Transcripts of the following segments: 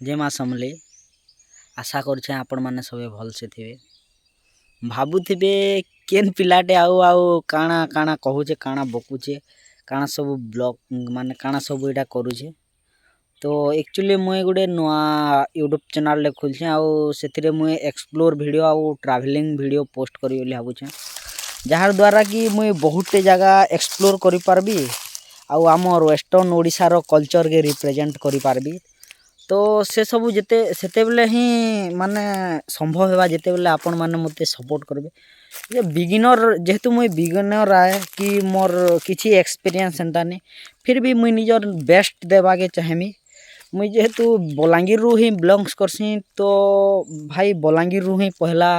जय माँ समले आशा करुछे आपण माने सबे भल से थिबे भाबुथिबे केन पिलाटे आउ आउ काଣା काଣା कहूचे काଣା बकुचे काଣା सब ब्लॉग माने काଣା सब एटा करूचे। तो एक्चुअली मुई गुटे नुआ यूट्यूब चैनल ले खोलछे आउ सेथिरे मुई एक्सप्लोर वीडियो आउ ट्रैवलिंग वीडियो पोस्ट करी बोली भाबुछे, जहार द्वारा कि मुई बहुते जगह एक्सप्लोर करि पारबी आउ हमर वेस्टर्न ओडिसा रो कल्चर के रिप्रेजेंट करि पारबी। तो से सबू जिते सेते बेले ही माने संभव हेबा जिते बेले आपण माने मते सपोर्ट करबे। ये बिगिनर जेहेतु मुई बिगिनर आए कि मोर किछि एक्सपीरियंस एंता नहीं, फिर भी मुई निजर बेस्ट देवा के चाहेमी। मुई जेहेतु बलांगीर रु ही बिलोंग्स करसी तो भाई बलांगीर रु ही पहला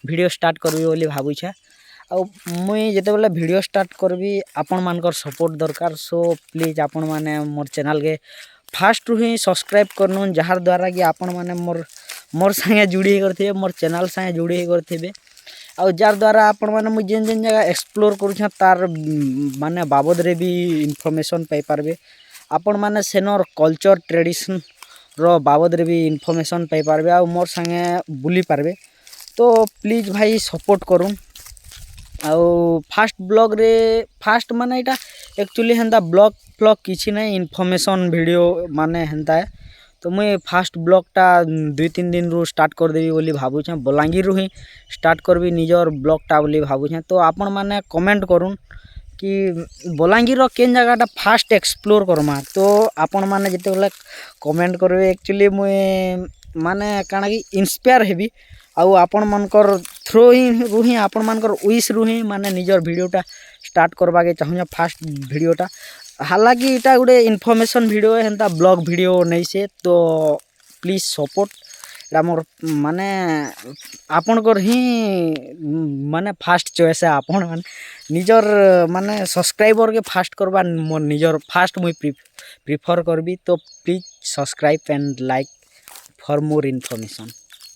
वीडियो स्टार्ट करबी बोली भाबुछे। आ मुई जेते बेले वीडियो स्टार्ट करबी आपण मानकर सपोर्ट दरकार। सो प्लीज आपण माने मोर चैनल के फास्ट रु ही सब्सक्राइब करनुन, जहार द्वारा कि आपण माने मोर संगे जुड़ी करथिबे, मोर चैनल संगे जुड़ी करथिबे। आउ जार द्वारा आपण माने मुई जेन जेन जगह एक्सप्लोर करूछे तार माने बाबद रे भी इन्फॉर्मेशन पाई पारबे। आपण माने सेनर कल्चर ट्रेडिशन रो बाबद रे भी इन्फॉर्मेशन पाई पारबे आउ मोर संगे बुली पारबे। तो प्लीज भाई सपोर्ट करूँ। आउ फास्ट ब्लॉग रे फास्ट माने इटा एक्चुअली हेंदा ब्लॉग फ्लॉग किछि नहीं, इन्फॉर्मेशन वीडियो माने हेंता है। तो मुई फास्ट ब्लॉगटा 2-3 दिन रु स्टार्ट कर देबी बोली भाबुछे, बलांगीर रु ही स्टार्ट करबी निजर ब्लॉगटा बोली भाबुछे। तो आपण माने कमेंट करूँ कि बलांगीर रो केन जगहटा फास्ट एक्सप्लोर करमा। तो आपण माने जेते बेले कमेंट करबे एक्चुअली मुई माने काना कि इंस्पायर हेबी आउ आपण मानकर थ्रू ही रु ही आपण मानकर विश रु ही माने निजर वीडियोटा स्टार्ट करबा के चाहूँ फास्ट वीडियोटा। हालांकि इटा गुटे इन्फॉर्मेशन वीडियो हेंता ब्लॉग वीडियो नहीं से। तो प्लीज सपोर्ट एटा मोर माने आपणकर ही माने फास्ट चॉइस है। आपण माने निजर माने सब्सक्राइबर के फास्ट करबा मोर निजर फास्ट मुई प्रिफर करबी। तो please subscribe and like for more information.